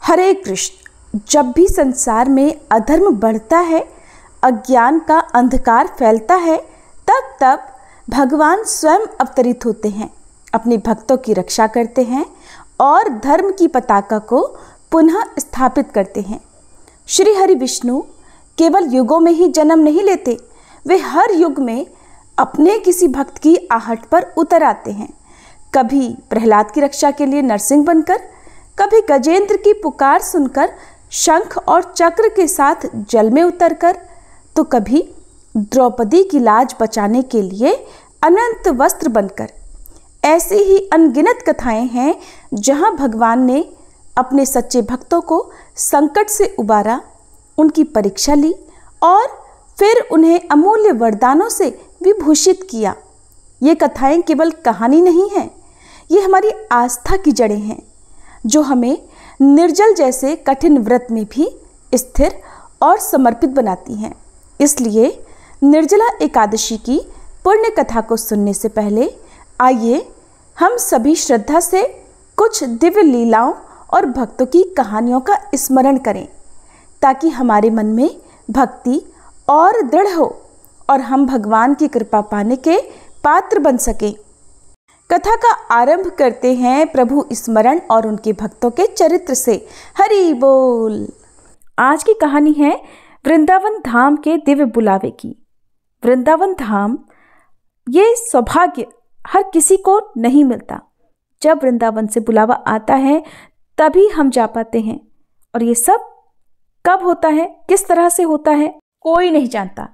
हरे कृष्ण। जब भी संसार में अधर्म बढ़ता है, अज्ञान का अंधकार फैलता है, तब तब भगवान स्वयं अवतरित होते हैं, अपने भक्तों की रक्षा करते हैं और धर्म की पताका को पुनः स्थापित करते हैं। श्री हरि विष्णु केवल युगों में ही जन्म नहीं लेते, वे हर युग में अपने किसी भक्त की आहट पर उतर आते हैं। कभी प्रहलाद की रक्षा के लिए नरसिंह बनकर, कभी गजेंद्र की पुकार सुनकर शंख और चक्र के साथ जल में उतरकर, तो कभी द्रौपदी की लाज बचाने के लिए अनंत वस्त्र बनकर। ऐसी ही अनगिनत कथाएं हैं जहां भगवान ने अपने सच्चे भक्तों को संकट से उबारा, उनकी परीक्षा ली और फिर उन्हें अमूल्य वरदानों से विभूषित किया। ये कथाएं केवल कहानी नहीं हैं, ये हमारी आस्था की जड़ें हैं जो हमें निर्जल जैसे कठिन व्रत में भी स्थिर और समर्पित बनाती हैं। इसलिए निर्जला एकादशी की पुण्य कथा को सुनने से पहले आइए हम सभी श्रद्धा से कुछ दिव्य लीलाओं और भक्तों की कहानियों का स्मरण करें, ताकि हमारे मन में भक्ति और दृढ़ हो और हम भगवान की कृपा पाने के पात्र बन सकें। कथा का आरंभ करते हैं प्रभु स्मरण और उनके भक्तों के चरित्र से। हरि बोल। आज की कहानी है वृंदावन धाम के दिव्य बुलावे की। वृंदावन धाम ये सौभाग्य हर किसी को नहीं मिलता। जब वृंदावन से बुलावा आता है तभी हम जा पाते हैं, और ये सब कब होता है, किस तरह से होता है, कोई नहीं जानता।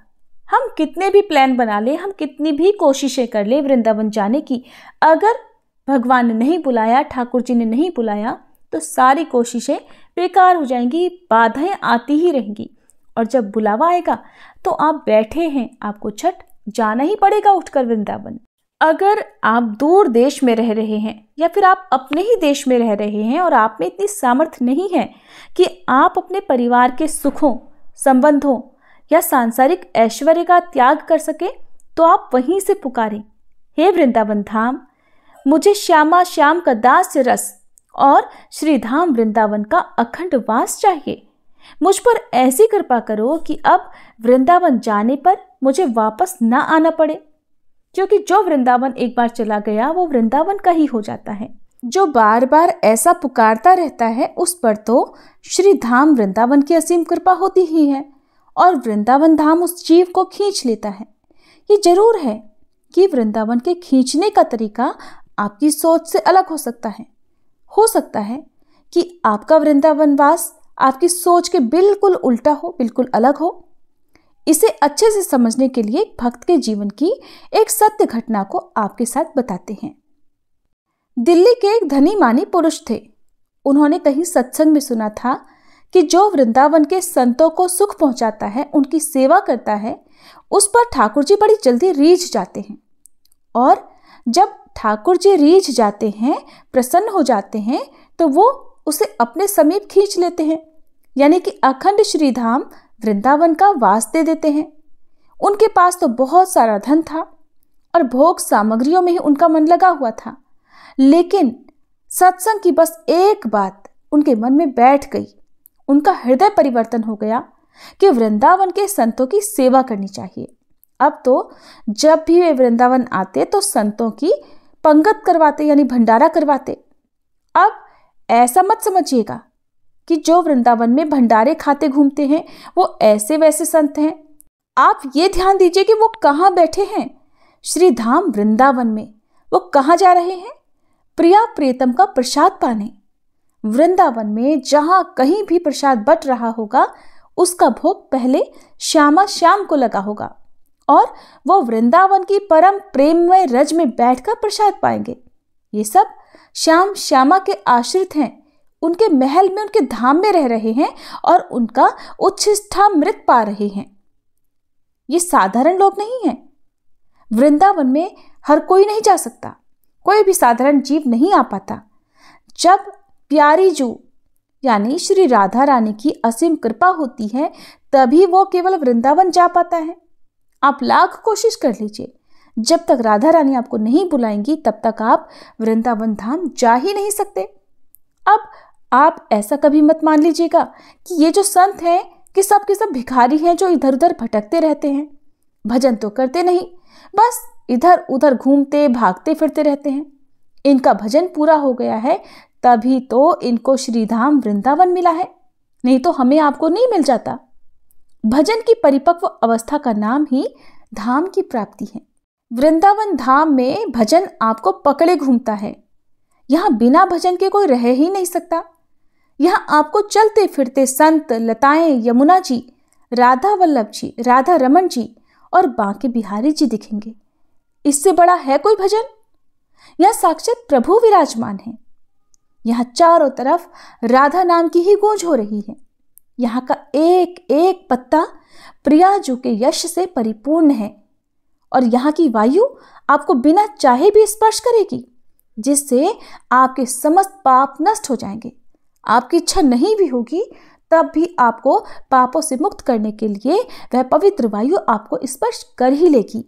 हम कितने भी प्लान बना ले, हम कितनी भी कोशिशें कर ले वृंदावन जाने की, अगर भगवान ने नहीं बुलाया, ठाकुर जी ने नहीं बुलाया, तो सारी कोशिशें बेकार हो जाएंगी, बाधाएं आती ही रहेंगी। और जब बुलावा आएगा तो आप बैठे हैं, आपको छठ जाना ही पड़ेगा उठकर वृंदावन। अगर आप दूर देश में रह रहे हैं या फिर आप अपने ही देश में रह रहे हैं और आप में इतनी सामर्थ्य नहीं है कि आप अपने परिवार के सुखों, संबंधों या सांसारिक ऐश्वर्य का त्याग कर सके, तो आप वहीं से पुकारें, हे वृंदावन धाम, मुझे श्यामा श्याम का दास्य रस और श्रीधाम वृंदावन का अखंड वास चाहिए। मुझ पर ऐसी कृपा करो कि अब वृंदावन जाने पर मुझे वापस ना आना पड़े, क्योंकि जो वृंदावन एक बार चला गया वो वृंदावन का ही हो जाता है। जो बार बार ऐसा पुकारता रहता है उस पर तो श्रीधाम वृंदावन की असीम कृपा होती ही है, और वृंदावन धाम उस जीव को खींच लेता है। ये जरूर है कि वृंदावन के खींचने का तरीका आपकी सोच से अलग हो सकता है। हो सकता है कि आपका वृंदावन वास आपकी सोच के बिल्कुल उल्टा हो, बिल्कुल अलग हो। इसे अच्छे से समझने के लिए भक्त के जीवन की एक सत्य घटना को आपके साथ बताते हैं। दिल्ली के एक धनी मानी पुरुष थे। उन्होंने कहीं सत्संग में सुना था कि जो वृंदावन के संतों को सुख पहुंचाता है, उनकी सेवा करता है, उस पर ठाकुर जी बड़ी जल्दी रीझ जाते हैं। और जब ठाकुर जी रीझ जाते हैं, प्रसन्न हो जाते हैं, तो वो उसे अपने समीप खींच लेते हैं, यानी कि अखंड श्रीधाम वृंदावन का वास दे देते हैं। उनके पास तो बहुत सारा धन था और भोग सामग्रियों में ही उनका मन लगा हुआ था, लेकिन सत्संग की बस एक बात उनके मन में बैठ गई। उनका हृदय परिवर्तन हो गया कि वृंदावन के संतों की सेवा करनी चाहिए। अब तो जब भी वे वृंदावन आते तो संतों की पंगत करवाते, यानी भंडारा करवाते। अब ऐसा मत समझिएगा कि जो वृंदावन में भंडारे खाते घूमते हैं वो ऐसे वैसे संत हैं। आप ये ध्यान दीजिए कि वो कहाँ बैठे हैं, श्रीधाम वृंदावन में। वो कहाँ जा रहे हैं? प्रिया प्रियतम का प्रसाद पाने। वृंदावन में जहां कहीं भी प्रसाद बट रहा होगा, उसका भोग पहले श्यामा श्याम को लगा होगा, और वो वृंदावन की परम प्रेममय रज में बैठकर प्रसाद पाएंगे। ये सब श्याम श्यामा के आश्रित हैं, उनके महल में, उनके धाम में रह रहे हैं और उनका उच्छिष्टामृत पा रहे हैं। ये साधारण लोग नहीं हैं। वृंदावन में हर कोई नहीं जा सकता, कोई भी साधारण जीव नहीं आ पाता। जब प्यारी जू यानी श्री राधा रानी की असीम कृपा होती है, तभी वो केवल वृंदावन जा पाता है। आप लाख कोशिश कर लीजिए, जब तक राधा रानी आपको नहीं बुलाएंगी तब तक आप वृंदावन धाम जा ही नहीं सकते। अब आप ऐसा कभी मत मान लीजिएगा कि ये जो संत हैं कि सब के सब भिखारी हैं जो इधर उधर भटकते रहते हैं, भजन तो करते नहीं, बस इधर उधर घूमते भागते फिरते रहते हैं। इनका भजन पूरा हो गया है तभी तो इनको श्रीधाम वृंदावन मिला है, नहीं तो हमें आपको नहीं मिल जाता। भजन की परिपक्व अवस्था का नाम ही धाम की प्राप्ति है। वृंदावन धाम में भजन आपको पकड़े घूमता है। यहाँ बिना भजन के कोई रह ही नहीं सकता। यहाँ आपको चलते फिरते संत, लताएं, यमुना जी, राधा वल्लभ जी, राधा रमन जी और बांके बिहारी जी दिखेंगे। इससे बड़ा है कोई भजन? यहाँ साक्षात प्रभु विराजमान है। यहाँ चारों तरफ राधा नाम की ही गूंज हो रही है। यहाँ का एक एक पत्ता प्रियाजू के यश से परिपूर्ण है और यहाँ की वायु आपको बिना चाहे भी स्पर्श करेगी, जिससे आपके समस्त पाप नष्ट हो जाएंगे। आपकी इच्छा नहीं भी होगी तब भी आपको पापों से मुक्त करने के लिए वह पवित्र वायु आपको स्पर्श कर ही लेगी।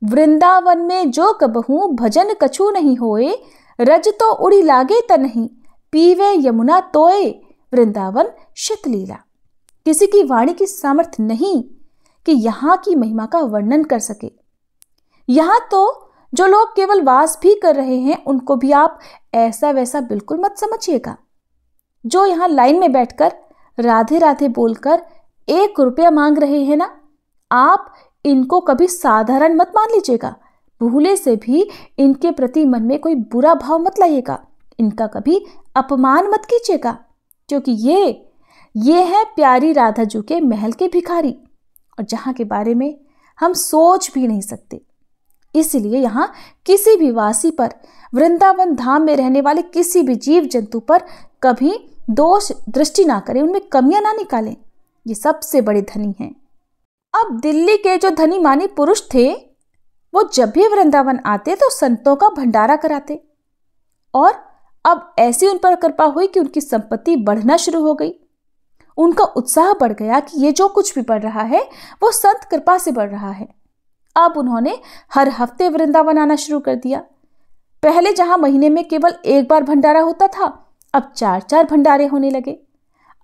वृंदावन में जो कबहू भजन कछु नहीं होए, रज तो उड़ी लागे तनहि, पीवे यमुना तोए, वृंदावन शीतलीला। किसी की वाणी की सामर्थ्य नहीं कि यहाँ की महिमा का वर्णन कर सके। यहाँ तो जो लोग केवल वास भी कर रहे हैं उनको भी आप ऐसा वैसा बिल्कुल मत समझिएगा। जो यहाँ लाइन में बैठकर राधे राधे बोलकर 1 रुपया मांग रहे हैं ना, आप इनको कभी साधारण मत मान लीजिएगा। भूले से भी इनके प्रति मन में कोई बुरा भाव मत लाइएगा। इनका कभी अपमान मत कीजिएगा, क्योंकि ये है प्यारी राधा जी के महल के भिखारी और जहाँ के बारे में हम सोच भी नहीं सकते। इसलिए यहाँ किसी भी वासी पर, वृंदावन धाम में रहने वाले किसी भी जीव जंतु पर कभी दोष दृष्टि ना करें, उनमें कमियां ना निकालें। ये सबसे बड़े धनी हैं। अब दिल्ली के जो धनी मानी पुरुष थे वो जब भी वृंदावन आते तो संतों का भंडारा कराते और अब ऐसी उन पर कृपा हुई कि उनकी संपत्ति बढ़ना शुरू हो गई। उनका उत्साह बढ़ गया कि ये जो कुछ भी बढ़ रहा है वो संत कृपा से बढ़ रहा है। अब उन्होंने हर हफ्ते वृंदावन आना शुरू कर दिया। पहले जहां महीने में केवल 1 बार भंडारा होता था, अब 4-4 भंडारे होने लगे।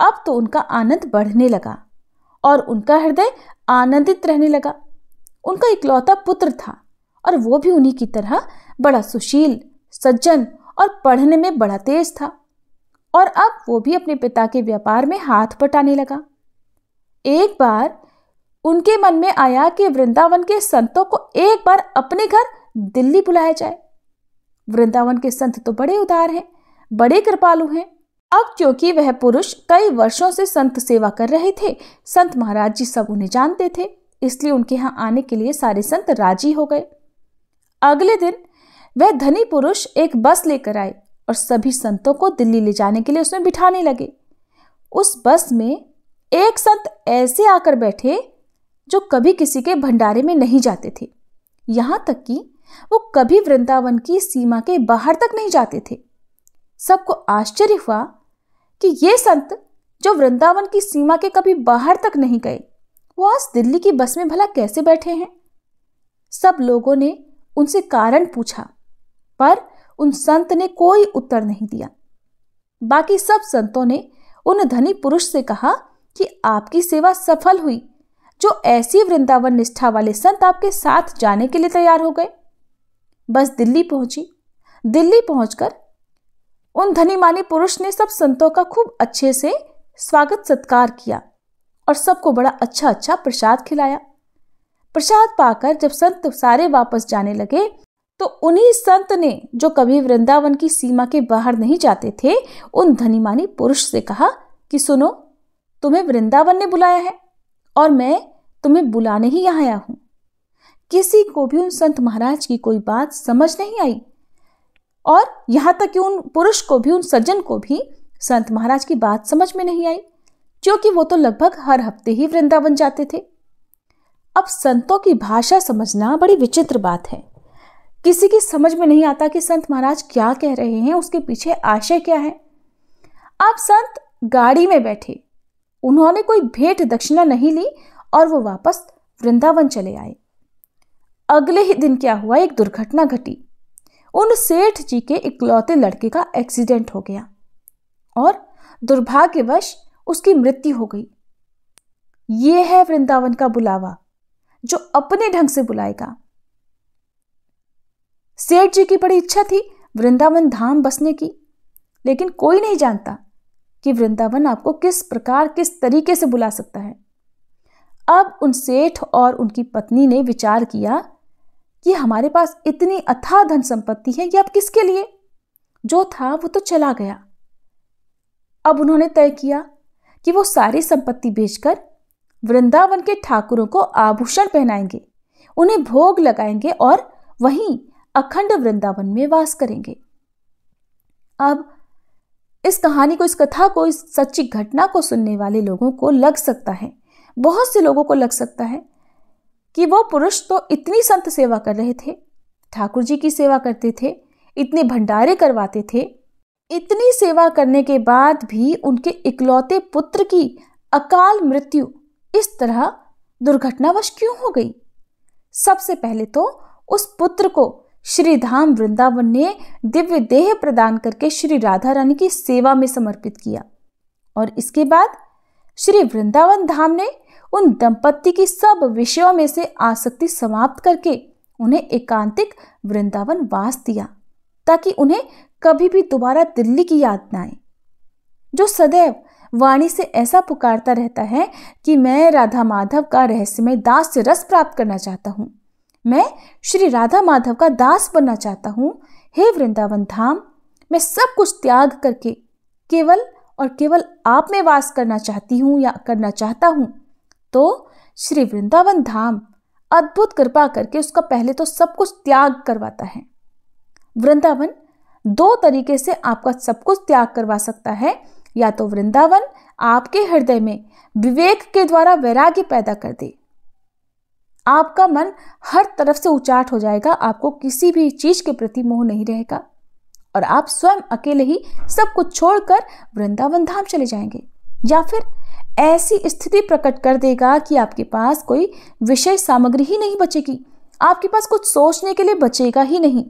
अब तो उनका आनंद बढ़ने लगा और उनका हृदय आनंदित रहने लगा। उनका इकलौता पुत्र था और वो भी उन्हीं की तरह बड़ा सुशील, सज्जन और पढ़ने में बड़ा तेज था। और अब वो भी अपने पिता के व्यापार में हाथ बटाने लगा। एक बार उनके मन में आया कि वृंदावन के संतों को एक बार अपने घर दिल्ली बुलाया जाए। वृंदावन के संत तो बड़े उदार हैं, बड़े कृपालु हैं। अब क्योंकि वह पुरुष कई वर्षों से संत सेवा कर रहे थे, संत महाराज जी सब उन्हें जानते थे, इसलिए उनके यहाँ आने के लिए सारे संत राजी हो गए। अगले दिन वह धनी पुरुष एक बस लेकर आए और सभी संतों को दिल्ली ले जाने के लिए उसमें बिठाने लगे। उस बस में एक संत ऐसे आकर बैठे जो कभी किसी के भंडारे में नहीं जाते थे। यहाँ तक कि वो कभी वृंदावन की सीमा के बाहर तक नहीं जाते थे। सबको आश्चर्य हुआ कि ये संत जो वृंदावन की सीमा के कभी बाहर तक नहीं गए, वो आज दिल्ली की बस में भला कैसे बैठे हैं। सब लोगों ने उनसे कारण पूछा, पर उन संत ने कोई उत्तर नहीं दिया। बाकी सब संतों ने उन धनी पुरुष से कहा कि आपकी सेवा सफल हुई, जो ऐसी वृंदावन निष्ठा वाले संत आपके साथ जाने के लिए तैयार हो गए। बस दिल्ली पहुंची। दिल्ली पहुंचकर उन धनी मानी पुरुष ने सब संतों का खूब अच्छे से स्वागत सत्कार किया और सबको बड़ा अच्छा अच्छा प्रसाद खिलाया। प्रसाद पाकर जब संत सारे वापस जाने लगे तो उन्हीं संत ने, जो कभी वृंदावन की सीमा के बाहर नहीं जाते थे, उन धनी मानी पुरुष से कहा कि सुनो, तुम्हें वृंदावन ने बुलाया है और मैं तुम्हें बुलाने ही यहाँ आया हूं। किसी को भी उन संत महाराज की कोई बात समझ नहीं आई और यहां तक कि उन पुरुष को भी, उन सज्जन को भी संत महाराज की बात समझ में नहीं आई, क्योंकि वो तो लगभग हर हफ्ते ही वृंदावन जाते थे। अब संतों की भाषा समझना बड़ी विचित्र बात है। किसी की समझ में नहीं आता कि संत महाराज क्या कह रहे हैं, उसके पीछे आशय क्या है। अब संत गाड़ी में बैठे, उन्होंने कोई भेंट दक्षिणा नहीं ली और वो वापस वृंदावन चले आए। अगले ही दिन क्या हुआ, एक दुर्घटना घटी। उन सेठ जी के इकलौते लड़के का एक्सीडेंट हो गया और दुर्भाग्यवश उसकी मृत्यु हो गई। ये है वृंदावन का बुलावा, जो अपने ढंग से बुलाएगा। सेठ जी की बड़ी इच्छा थी वृंदावन धाम बसने की, लेकिन कोई नहीं जानता कि वृंदावन आपको किस प्रकार, किस तरीके से बुला सकता है। अब उन सेठ और उनकी पत्नी ने विचार किया कि हमारे पास इतनी अथाह धन संपत्ति है, ये अब किसके लिए? जो था वो तो चला गया। अब उन्होंने तय किया कि वो सारी संपत्ति बेचकर वृंदावन के ठाकुरों को आभूषण पहनाएंगे, उन्हें भोग लगाएंगे और वहीं अखंड वृंदावन में वास करेंगे। अब इस कहानी को, इस कथा को, इस सच्ची घटना को सुनने वाले लोगों को लग सकता है, बहुत से लोगों को लग सकता है कि वो पुरुष तो इतनी संत सेवा कर रहे थे, ठाकुर जी की सेवा करते थे, इतने भंडारे करवाते थे, इतनी सेवा करने के बाद भी उनके इकलौते पुत्र की अकाल मृत्यु इस तरह दुर्घटनावश क्यों हो गई? सबसे पहले तो उस पुत्र को श्री धाम वृंदावन ने दिव्य देह प्रदान करके श्री राधा रानी की सेवा में समर्पित किया, और इसके बाद श्री वृंदावन धाम ने उन दंपत्ति की सब विषयों में से आसक्ति समाप्त करके उन्हें एकांतिक वृंदावन वास दिया, ताकि उन्हें कभी भी दोबारा दिल्ली की याद न आए। जो सदैव वाणी से ऐसा पुकारता रहता है कि मैं राधा माधव का रहस्यमय दास से रस प्राप्त करना चाहता हूँ, मैं श्री राधा माधव का दास बनना चाहता हूँ, हे वृंदावन धाम, मैं सब कुछ त्याग करके केवल और केवल आप में वास करना चाहती हूँ या करना चाहता हूँ, तो श्री वृंदावन धाम अद्भुत कृपा करके उसका पहले तो सब कुछ त्याग करवाता है। वृंदावन दो तरीके से आपका सब कुछ त्याग करवा सकता है, या तो वृंदावन आपके हृदय में विवेक के द्वारा वैराग्य पैदा कर दे, आपका मन हर तरफ से उचाट हो जाएगा, आपको किसी भी चीज के प्रति मोह नहीं रहेगा और आप स्वयं अकेले ही सब कुछ छोड़कर वृंदावन धाम चले जाएंगे। या फिर ऐसी स्थिति प्रकट कर देगा कि आपके पास कोई विषय सामग्री ही नहीं बचेगी, आपके पास कुछ सोचने के लिए बचेगा ही नहीं।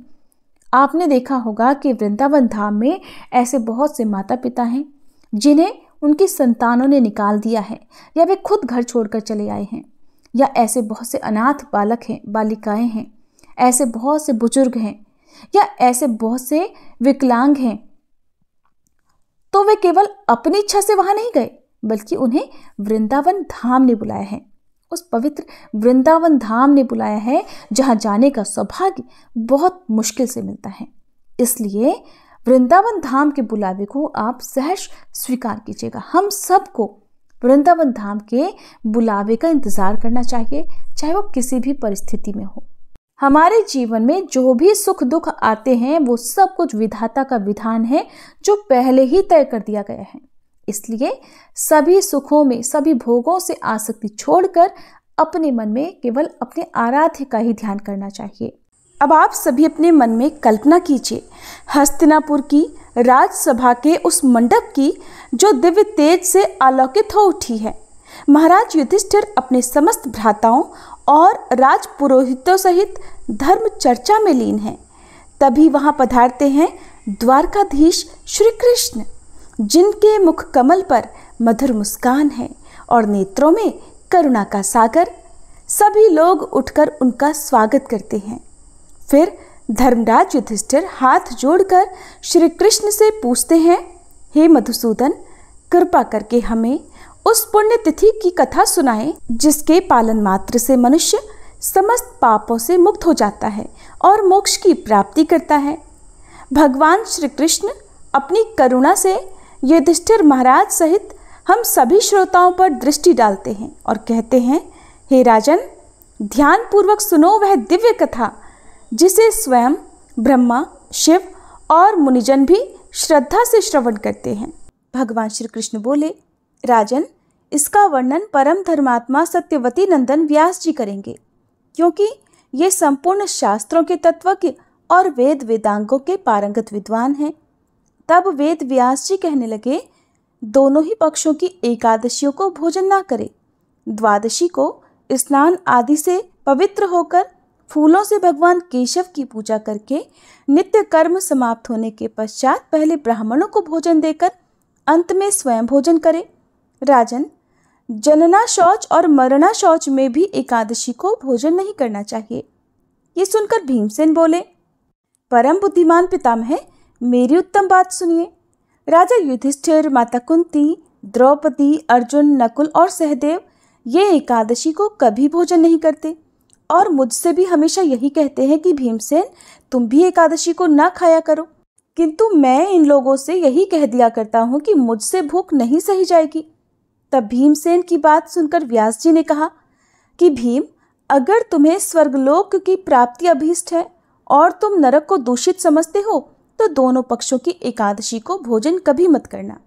आपने देखा होगा कि वृंदावन धाम में ऐसे बहुत से माता पिता हैं जिन्हें उनकी संतानों ने निकाल दिया है, या वे खुद घर छोड़कर चले आए हैं, या ऐसे बहुत से अनाथ बालक हैं, बालिकाएं हैं, ऐसे बहुत से बुजुर्ग हैं, या ऐसे बहुत से विकलांग हैं। तो वे केवल अपनी इच्छा से वहां नहीं गए, बल्कि उन्हें वृंदावन धाम ने बुलाया है, उस पवित्र वृंदावन धाम ने बुलाया है, जहां जाने का सौभाग्य बहुत मुश्किल से मिलता है। इसलिए वृंदावन धाम के बुलावे को आप सहर्ष स्वीकार कीजिएगा। हम सबको वृंदावन धाम के बुलावे का इंतजार करना चाहिए, चाहे वो किसी भी परिस्थिति में हो। हमारे जीवन में जो भी सुख दुख आते हैं वो सब कुछ विधाता का विधान है, जो पहले ही तय कर दिया गया है। इसलिए सभी सुखों में, सभी भोगों से आसक्ति छोड़कर अपने मन में केवल अपने आराध्य का ही ध्यान करना चाहिए। अब आप सभी अपने मन में कल्पना कीजिए हस्तिनापुर की राजसभा के उस मंडप की जो दिव्य तेज से आलोकित हो उठी है। महाराज युधिष्ठिर अपने समस्त भ्राताओं और राज पुरोहितों सहित धर्म चर्चा में लीन हैं। तभी वहां पधारते हैं द्वारकाधीश श्री कृष्ण, जिनके मुख कमल पर मधुर मुस्कान है और नेत्रों में करुणा का सागर। सभी लोग उठकर उनका स्वागत करते हैं। फिर धर्मराज युधिष्ठिर हाथ जोड़कर श्री कृष्ण से पूछते हैं, हे मधुसूदन, कृपा करके हमें उस पुण्य तिथि की कथा सुनाएं जिसके पालन मात्र से मनुष्य समस्त पापों से मुक्त हो जाता है और मोक्ष की प्राप्ति करता है। भगवान श्री कृष्ण अपनी करुणा से युधिष्ठिर महाराज सहित हम सभी श्रोताओं पर दृष्टि डालते हैं और कहते हैं, हे राजन, ध्यान पूर्वक सुनो वह दिव्य कथा जिसे स्वयं ब्रह्मा, शिव और मुनिजन भी श्रद्धा से श्रवण करते हैं। भगवान श्री कृष्ण बोले, राजन, इसका वर्णन परम धर्मात्मा सत्यवती नंदन व्यास जी करेंगे, क्योंकि ये संपूर्ण शास्त्रों के तत्वज्ञ और वेद वेदांगों के पारंगत विद्वान हैं। तब वेद व्यास जी कहने लगे, दोनों ही पक्षों की एकादशियों को भोजन ना करें। द्वादशी को स्नान आदि से पवित्र होकर फूलों से भगवान केशव की पूजा करके नित्य कर्म समाप्त होने के पश्चात पहले ब्राह्मणों को भोजन देकर अंत में स्वयं भोजन करे। राजन, जनना शौच और मरना शौच में भी एकादशी को भोजन नहीं करना चाहिए। ये सुनकर भीमसेन बोले, परम बुद्धिमान पितामह, मेरी उत्तम बात सुनिए। राजा युधिष्ठिर, माता कुंती, द्रौपदी, अर्जुन, नकुल और सहदेव ये एकादशी को कभी भोजन नहीं करते और मुझसे भी हमेशा यही कहते हैं कि भीमसेन, तुम भी एकादशी को ना खाया करो। किंतु मैं इन लोगों से यही कह दिया करता हूँ कि मुझसे भूख नहीं सही जाएगी। तब भीमसेन की बात सुनकर व्यास जी ने कहा कि भीम, अगर तुम्हें स्वर्गलोक की प्राप्ति अभीष्ट है और तुम नरक को दूषित समझते हो तो दोनों पक्षों की एकादशी को भोजन कभी मत करना।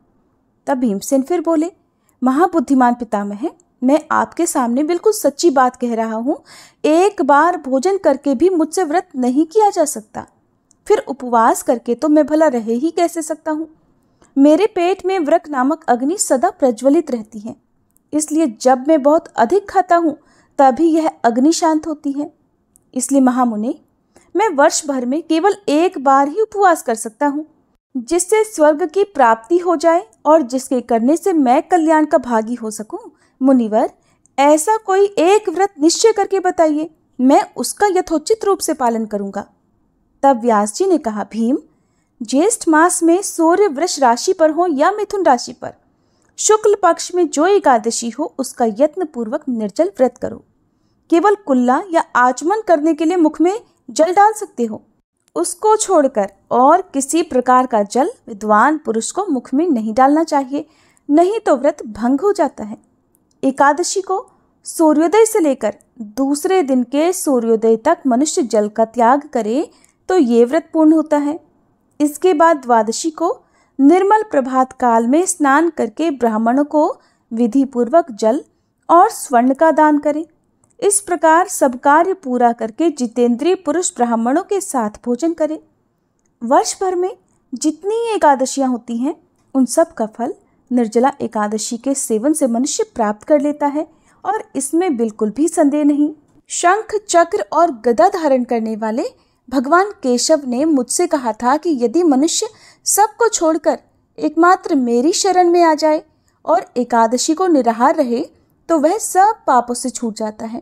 तब भीमसेन फिर बोले, महाबुद्धिमान पितामह, मैं आपके सामने बिल्कुल सच्ची बात कह रहा हूँ। एक बार भोजन करके भी मुझसे व्रत नहीं किया जा सकता, फिर उपवास करके तो मैं भला रह ही कैसे सकता हूँ। मेरे पेट में व्रक नामक अग्नि सदा प्रज्वलित रहती है, इसलिए जब मैं बहुत अधिक खाता हूँ तभी यह अग्नि शांत होती है। इसलिए महामुनि, मैं वर्ष भर में केवल एक बार ही उपवास कर सकता हूँ, जिससे स्वर्ग की प्राप्ति हो जाए और जिसके करने से मैं कल्याण का भागी हो सकूं। मुनिवर, ऐसा कोई एक व्रत निश्चय करके बताइए, मैं उसका यथोचित रूप से पालन करूंगा। तब व्यास जी ने कहा, भीम, ज्येष्ठ मास में सूर्य वृष राशि पर हो या मिथुन राशि पर, शुक्ल पक्ष में जो एकादशी हो उसका यत्न पूर्वक निर्जल व्रत करो। केवल कुल्ला या आचमन करने के लिए मुख में जल डाल सकते हो, उसको छोड़कर और किसी प्रकार का जल विद्वान पुरुष को मुख में नहीं डालना चाहिए, नहीं तो व्रत भंग हो जाता है। एकादशी को सूर्योदय से लेकर दूसरे दिन के सूर्योदय तक मनुष्य जल का त्याग करे तो ये व्रत पूर्ण होता है। इसके बाद द्वादशी को निर्मल प्रभात काल में स्नान करके ब्राह्मणों को विधि पूर्वक जल और स्वर्ण का दान करें। इस प्रकार सब कार्य पूरा करके जितेंद्रिय पुरुष ब्राह्मणों के साथ भोजन करें। वर्ष भर में जितनी एकादशियां होती हैं उन सब का फल निर्जला एकादशी के सेवन से मनुष्य प्राप्त कर लेता है और इसमें बिल्कुल भी संदेह नहीं। शंख, चक्र और गदा धारण करने वाले भगवान केशव ने मुझसे कहा था कि यदि मनुष्य सबको छोड़कर एकमात्र मेरी शरण में आ जाए और एकादशी को निराहार रहे तो वह सब पापों से छूट जाता है।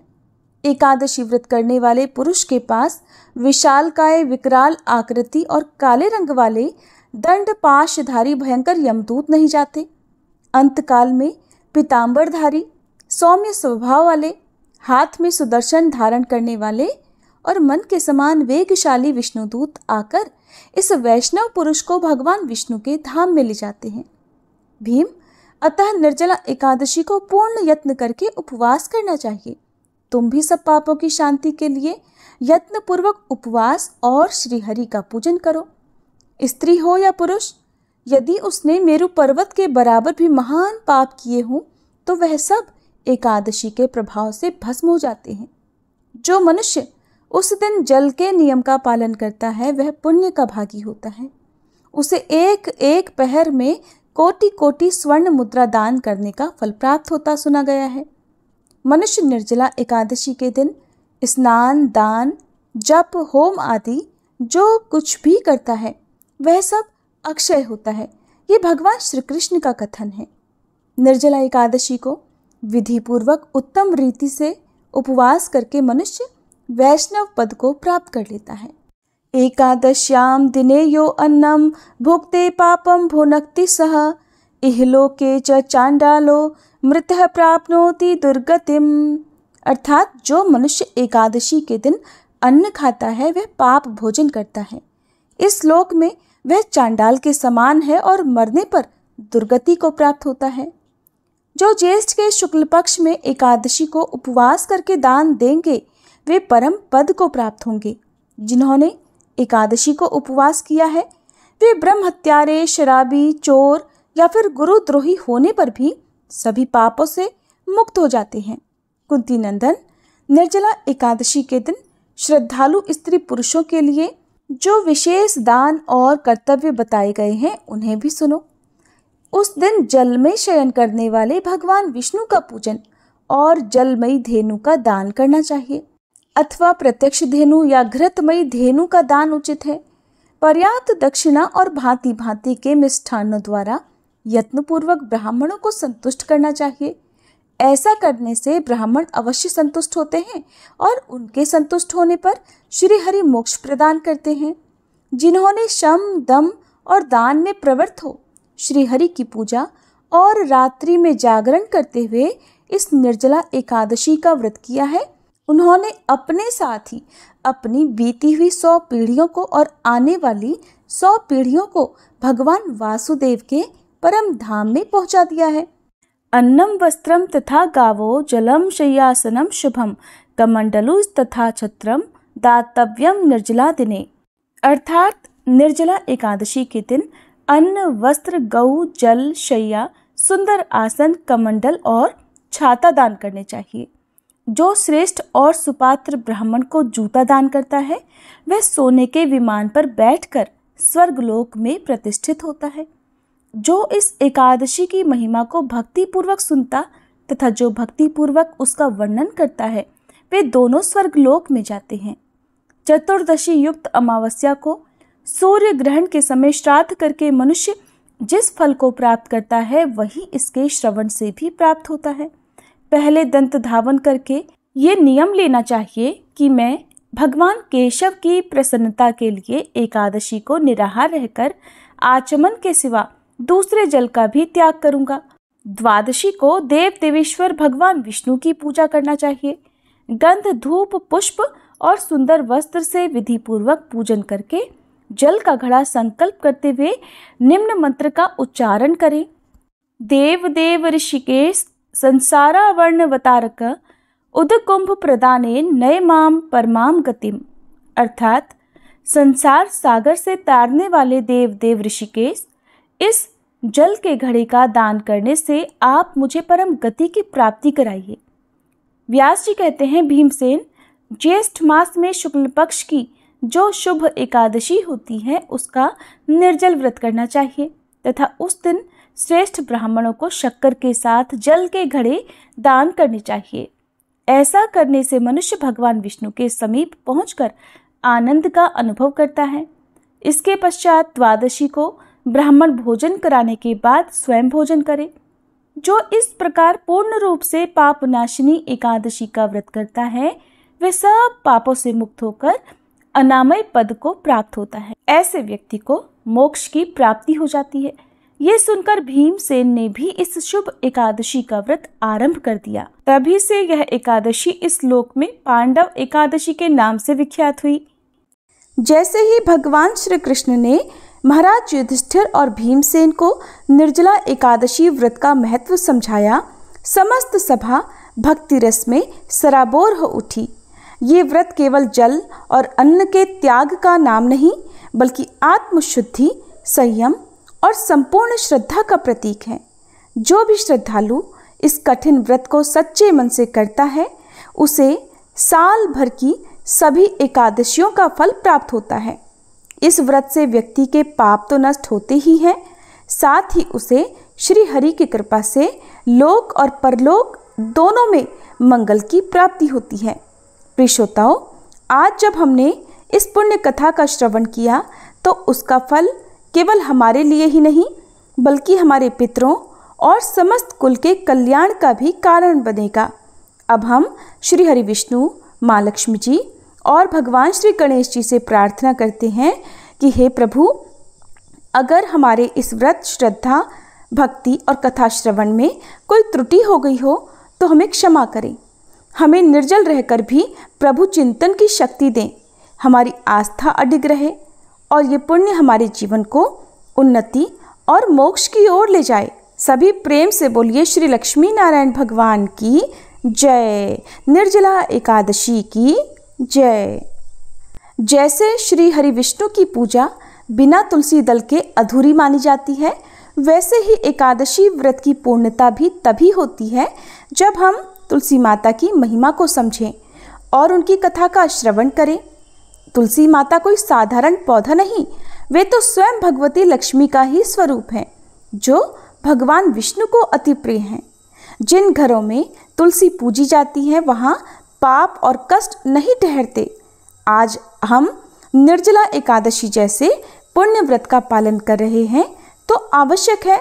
एकादशी व्रत करने वाले पुरुष के पास विशालकाय, विकराल आकृति और काले रंग वाले दंड पाशधारी भयंकर यमदूत नहीं जाते। अंतकाल में पीतांबरधारी, सौम्य स्वभाव वाले, हाथ में सुदर्शन धारण करने वाले और मन के समान वेगशाली विष्णुदूत आकर इस वैष्णव पुरुष को भगवान विष्णु के धाम में ले जाते हैं। भीम, अतः निर्जला एकादशी को पूर्ण यत्न करके उपवास करना चाहिए। तुम भी सब पापों की शांति के लिए यत्न पूर्वक उपवास और श्रीहरि का पूजन करो। स्त्री हो या पुरुष, यदि उसने मेरु पर्वत के बराबर भी महान पाप किए हों तो वह सब एकादशी के प्रभाव से भस्म हो जाते हैं। जो मनुष्य उस दिन जल के नियम का पालन करता है वह पुण्य का भागी होता है। उसे एक एक पहर में कोटि कोटि स्वर्ण मुद्रा दान करने का फल प्राप्त होता सुना गया है। मनुष्य निर्जला एकादशी के दिन स्नान, दान, जप, होम आदि जो कुछ भी करता है वह सब अक्षय होता है। ये भगवान श्री कृष्ण का कथन है। निर्जला एकादशी को विधि पूर्वक उत्तम रीति से उपवास करके मनुष्य वैष्णव पद को प्राप्त कर लेता है। एकादश्याम दिने यो अन्नम भुक्ते पापम भुनक्ति सह इहलोके च चांडालो मृतः प्राप्नोति दुर्गतिम। अर्थात जो मनुष्य एकादशी के दिन अन्न खाता है वह पाप भोजन करता है। इस लोक में वह चांडाल के समान है और मरने पर दुर्गति को प्राप्त होता है। जो ज्येष्ठ के शुक्ल पक्ष में एकादशी को उपवास करके दान देंगे वे परम पद को प्राप्त होंगे। जिन्होंने एकादशी को उपवास किया है वे ब्रह्म हत्यारे, शराबी, चोर या फिर गुरुद्रोही होने पर भी सभी पापों से मुक्त हो जाते हैं। कुंती नंदन, निर्जला एकादशी के दिन श्रद्धालु स्त्री पुरुषों के लिए जो विशेष दान और कर्तव्य बताए गए हैं उन्हें भी सुनो। उस दिन जल में शयन करने वाले भगवान विष्णु का पूजन और जलमयी धेनु का दान करना चाहिए, अथवा प्रत्यक्ष धेनु या घृतमयी धेनु का दान उचित है। पर्याप्त दक्षिणा और भांति भांति के मिष्ठान्नों द्वारा यत्नपूर्वक ब्राह्मणों को संतुष्ट करना चाहिए। ऐसा करने से ब्राह्मण अवश्य संतुष्ट होते हैं और उनके संतुष्ट होने पर श्री हरि मोक्ष प्रदान करते हैं। जिन्होंने शम, दम और दान में प्रवृत्त हो श्री हरि की पूजा और रात्रि में जागरण करते हुए इस निर्जला एकादशी का व्रत किया है, उन्होंने अपने साथ ही अपनी बीती हुई 100 पीढ़ियों को और आने वाली 100 पीढ़ियों को भगवान वासुदेव के परम धाम में पहुंचा दिया है। अन्नम वस्त्रम तथा गावो जलम शय्यासनम शुभम कमंडलु तथा छत्रम दातव्यम निर्जला दिने। अर्थात निर्जला एकादशी के दिन अन्न, वस्त्र, गौ, जल, शैया, सुंदर आसन, कमंडल और छाता दान करने चाहिए। जो श्रेष्ठ और सुपात्र ब्राह्मण को जूता दान करता है वह सोने के विमान पर बैठकर स्वर्गलोक में प्रतिष्ठित होता है। जो इस एकादशी की महिमा को भक्ति पूर्वक सुनता तथा जो भक्ति पूर्वक उसका वर्णन करता है वे दोनों स्वर्गलोक में जाते हैं। चतुर्दशी युक्त अमावस्या को सूर्य ग्रहण के समय श्राद्ध करके मनुष्य जिस फल को प्राप्त करता है वही इसके श्रवण से भी प्राप्त होता है। पहले दंत धावन करके ये नियम लेना चाहिए कि मैं भगवान केशव की प्रसन्नता के लिए एकादशी को निराहार रहकर आचमन के सिवा दूसरे जल का भी त्याग करूंगा। द्वादशी को देव देवेश्वर भगवान विष्णु की पूजा करना चाहिए। गंध, धूप, पुष्प और सुंदर वस्त्र से विधि पूर्वक पूजन करके जल का घड़ा संकल्प करते हुए निम्न मंत्र का उच्चारण करें। देव देव ऋषिकेश संसारावर्णवतारक उदकुंभ प्रदाने नय माम परमाम गतिम। अर्थात संसार सागर से तारने वाले देव देव ऋषिकेश, इस जल के घड़े का दान करने से आप मुझे परम गति की प्राप्ति कराइए। व्यास जी कहते हैं, भीमसेन, ज्येष्ठ मास में शुक्ल पक्ष की जो शुभ एकादशी होती है उसका निर्जल व्रत करना चाहिए तथा उस दिन श्रेष्ठ ब्राह्मणों को शक्कर के साथ जल के घड़े दान करने चाहिए। ऐसा करने से मनुष्य भगवान विष्णु के समीप पहुंचकर आनंद का अनुभव करता है। इसके पश्चात द्वादशी को ब्राह्मण भोजन कराने के बाद स्वयं भोजन करे। जो इस प्रकार पूर्ण रूप से पाप नाशिनी एकादशी का व्रत करता है वह सब पापों से मुक्त होकर अनामय पद को प्राप्त होता है। ऐसे व्यक्ति को मोक्ष की प्राप्ति हो जाती है। ये सुनकर भीमसेन ने भी इस शुभ एकादशी का व्रत आरंभ कर दिया। तभी से यह एकादशी इस लोक में पांडव एकादशी के नाम से विख्यात हुई। जैसे ही भगवान श्री कृष्ण ने महाराज युधिष्ठिर और भीमसेन को निर्जला एकादशी व्रत का महत्व समझाया, समस्त सभा भक्ति रस में सराबोर हो उठी। ये व्रत केवल जल और अन्न के त्याग का नाम नहीं बल्कि आत्मशुद्धि, संयम और संपूर्ण श्रद्धा का प्रतीक है। जो भी श्रद्धालु इस कठिन व्रत को सच्चे मन से करता है उसे साल भर की सभी एकादशियों का फल प्राप्त होता है। इस व्रत से व्यक्ति के पाप तो नष्ट होते ही हैं, साथ ही उसे श्री हरि की कृपा से लोक और परलोक दोनों में मंगल की प्राप्ति होती है। प्रिय श्रोताओ, आज जब हमने इस पुण्य कथा का श्रवण किया तो उसका फल केवल हमारे लिए ही नहीं बल्कि हमारे पितरों और समस्त कुल के कल्याण का भी कारण बनेगा। अब हम श्री हरि विष्णु, माँ लक्ष्मी जी और भगवान श्री गणेश जी से प्रार्थना करते हैं कि हे प्रभु, अगर हमारे इस व्रत, श्रद्धा, भक्ति और कथा श्रवण में कोई त्रुटि हो गई हो तो हमें क्षमा करें। हमें निर्जल रहकर भी प्रभु चिंतन की शक्ति दें, हमारी आस्था अडिग रहे और ये पुण्य हमारे जीवन को उन्नति और मोक्ष की ओर ले जाए। सभी प्रेम से बोलिए श्री लक्ष्मी नारायण भगवान की जय। निर्जला एकादशी की जय। जैसे श्री हरि विष्णु की पूजा बिना तुलसी दल के अधूरी मानी जाती है, वैसे ही एकादशी व्रत की पूर्णता भी तभी होती है जब हम तुलसी माता की महिमा को समझें और उनकी कथा का श्रवण करें। तुलसी माता कोई साधारण पौधा नहीं, वे तो स्वयं भगवती लक्ष्मी का ही स्वरूप हैं, जो भगवान विष्णु को अति प्रिय हैं। जिन घरों में तुलसी पूजी जाती है वहाँ पाप और कष्ट नहीं ठहरते। आज हम निर्जला एकादशी जैसे पुण्य व्रत का पालन कर रहे हैं तो आवश्यक है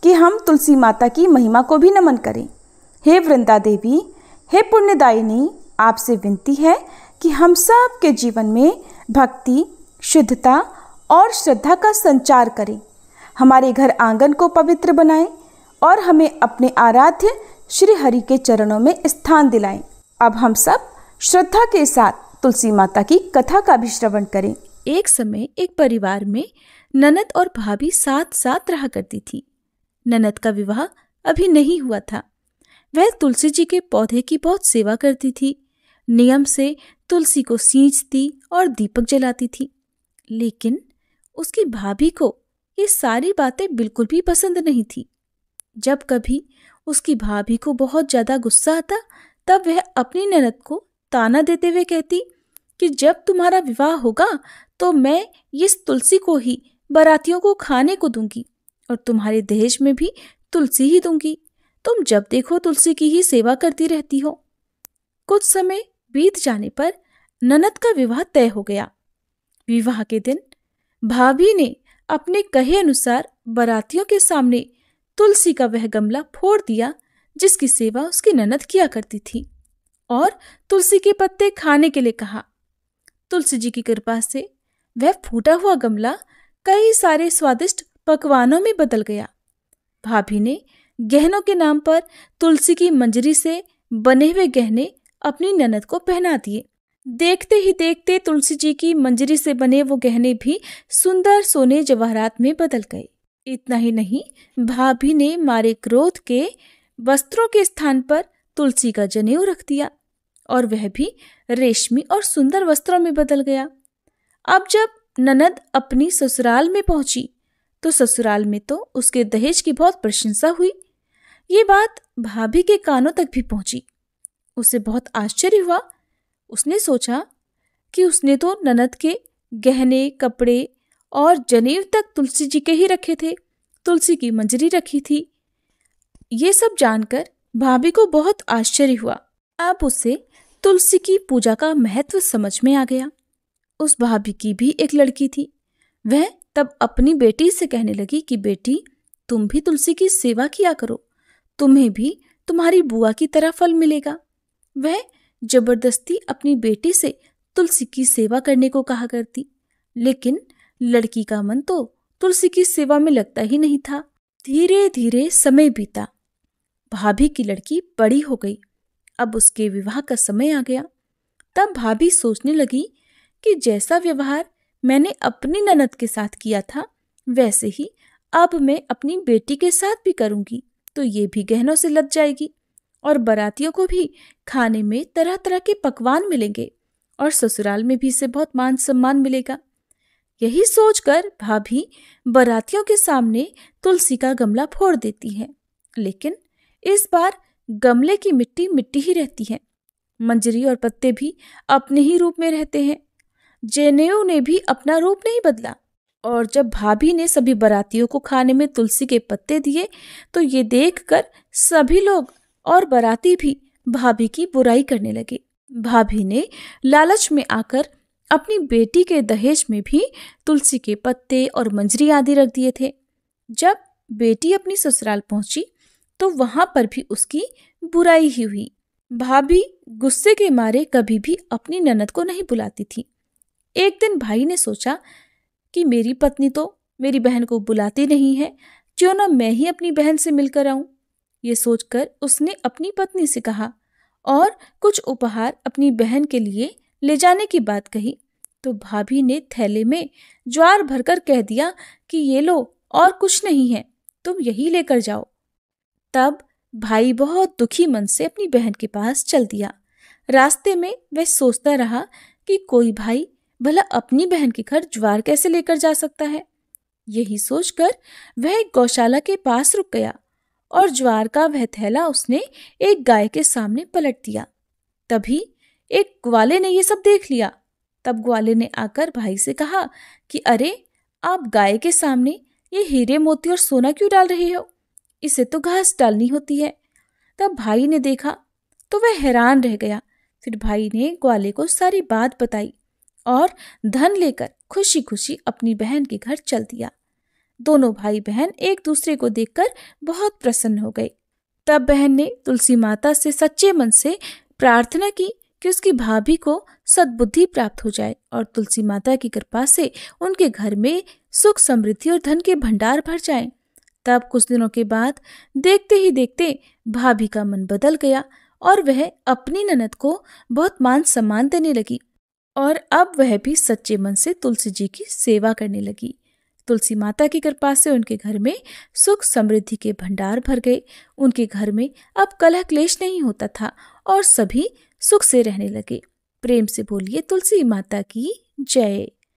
कि हम तुलसी माता की महिमा को भी नमन करें। हे वृंदा देवी, हे पुण्यदायिनी, आपसे विनती है कि हम सब के जीवन में भक्ति, शुद्धता और श्रद्धा का संचार करें, हमारे घर आंगन को पवित्र बनाएं और हमें अपने आराध्य श्री हरि के चरणों में स्थान दिलाएं। अब हम सब श्रद्धा के साथ तुलसी माता की कथा का भी श्रवण करें। एक समय एक परिवार में ननद और भाभी साथ साथ रहा करती थी। ननद का विवाह अभी नहीं हुआ था। वह तुलसी जी के पौधे की बहुत सेवा करती थी, नियम से तुलसी को सींचती और दीपक जलाती थी। लेकिन उसकी भाभी को ये सारी बातें बिल्कुल भी पसंद नहीं थी। जब कभी उसकी भाभी को बहुत ज्यादा गुस्सा आता, तब वह अपनी ननद को ताना देते हुए कहती कि जब तुम्हारा विवाह होगा तो मैं इस तुलसी को ही बारातियों को खाने को दूंगी और तुम्हारे दहेज में भी तुलसी ही दूंगी। तुम जब देखो तुलसी की ही सेवा करती रहती हो। कुछ समय बीत जाने पर ननद का विवाह तय हो गया। विवाह के दिन भाभी ने अपने कहे अनुसार बारातियों के सामने तुलसी का वह गमला फोड़ दिया जिसकी सेवा उसकी ननद किया करती थी, और तुलसी के पत्ते खाने के लिए कहा। तुलसी जी की कृपा से वह फूटा हुआ गमला कई सारे स्वादिष्ट पकवानों में बदल गया। भाभी ने गहनों के नाम पर तुलसी की मंजरी से बने हुए गहने अपनी ननद को पहना दिए। देखते ही देखते तुलसी जी की मंजरी से बने वो गहने भी सुंदर सोने जवाहरात में बदल गए। इतना ही नहीं, भाभी ने मारे क्रोध के वस्त्रों के स्थान पर तुलसी का जनेऊ रख दिया और वह भी रेशमी और सुंदर वस्त्रों में बदल गया। अब जब ननद अपनी ससुराल में पहुंची तो ससुराल में तो उसके दहेज की बहुत प्रशंसा हुई। ये बात भाभी के कानों तक भी पहुंची। उसे बहुत आश्चर्य हुआ। उसने सोचा कि उसने तो ननद के गहने, कपड़े और जनेऊ तक तुलसी जी के ही रखे थे, तुलसी की मंजरी रखी थी। ये सब जानकर भाभी को बहुत आश्चर्य हुआ। अब उसे तुलसी की पूजा का महत्व समझ में आ गया। उस भाभी की भी एक लड़की थी। वह तब अपनी बेटी से कहने लगी कि बेटी, तुम भी तुलसी की सेवा किया करो, तुम्हें भी तुम्हारी बुआ की तरह फल मिलेगा। वह जबरदस्ती अपनी बेटी से तुलसी की सेवा करने को कहा करती, लेकिन लड़की का मन तो तुलसी की सेवा में लगता ही नहीं था। धीरे धीरे समय बीता। भाभी की लड़की बड़ी हो गई। अब उसके विवाह का समय आ गया। तब भाभी सोचने लगी कि जैसा व्यवहार मैंने अपनी ननद के साथ किया था, वैसे ही अब मैं अपनी बेटी के साथ भी करूंगी, तो ये भी गहनों से लद जाएगी और बारातियों को भी खाने में तरह तरह के पकवान मिलेंगे और ससुराल में भी इसे बहुत मान सम्मान मिलेगा। यही सोचकर भाभी बारातियों के सामने तुलसी का गमला फोड़ देती है, लेकिन इस बार गमले की मिट्टी मिट्टी ही रहती है। मंजरी और पत्ते भी अपने ही रूप में रहते हैं। जनेऊ ने भी अपना रूप नहीं बदला। और जब भाभी ने सभी बारातियों को खाने में तुलसी के पत्ते दिए तो ये देखकर सभी लोग और बाराती भी भाभी की बुराई करने लगे। भाभी ने लालच में आकर अपनी बेटी के दहेज में भी तुलसी के पत्ते और मंजरी आदि रख दिए थे। जब बेटी अपनी ससुराल पहुंची तो वहां पर भी उसकी बुराई ही हुई। भाभी गुस्से के मारे कभी भी अपनी ननद को नहीं बुलाती थी। एक दिन भाई ने सोचा कि मेरी पत्नी तो मेरी बहन को बुलाती नहीं है, क्यों ना मैं ही अपनी बहन से मिलकर आऊं। ये सोचकर उसने अपनी पत्नी से कहा और कुछ उपहार अपनी बहन के लिए ले जाने की बात कही। तो भाभी ने थैले में ज्वार भरकर कह दिया कि ये लो, और कुछ नहीं है, तुम यही लेकर जाओ। तब भाई बहुत दुखी मन से अपनी बहन के पास चल दिया। रास्ते में वह सोचता रहा कि कोई भाई भला अपनी बहन के घर ज्वार कैसे लेकर जा सकता है। यही सोचकर वह एक गौशाला के पास रुक गया और ज्वार का वह थैला उसने एक गाय के सामने पलट दिया। तभी एक ग्वाले ने ये सब देख लिया। तब ग्वाले ने आकर भाई से कहा कि अरे, आप गाय के सामने ये हीरे मोती और सोना क्यों डाल रहे हो? इसे तो घास डालनी होती है। तब भाई ने देखा तो वह हैरान रह गया। फिर भाई ने ग्वाले को सारी बात बताई और धन लेकर खुशी खुशी अपनी बहन के घर चल दिया। दोनों भाई बहन एक दूसरे को देखकर बहुत प्रसन्न हो गए। तब बहन ने तुलसी माता से सच्चे मन से प्रार्थना की कि उसकी भाभी को सद्बुद्धि प्राप्त हो जाए और तुलसी माता की कृपा से उनके घर में सुख समृद्धि और धन के भंडार भर जाएं। तब कुछ दिनों के बाद देखते ही देखते भाभी का मन बदल गया और वह अपनी ननद को बहुत मान सम्मान देने लगी और अब वह भी सच्चे मन से तुलसी जी की सेवा करने लगी। तुलसी माता की कृपा से उनके घर में सुख समृद्धि के भंडार भर गए। उनके घर में अब कलह क्लेश नहीं होता था और सभी सुख से रहने लगे। प्रेम से बोलिए तुलसी माता की जय।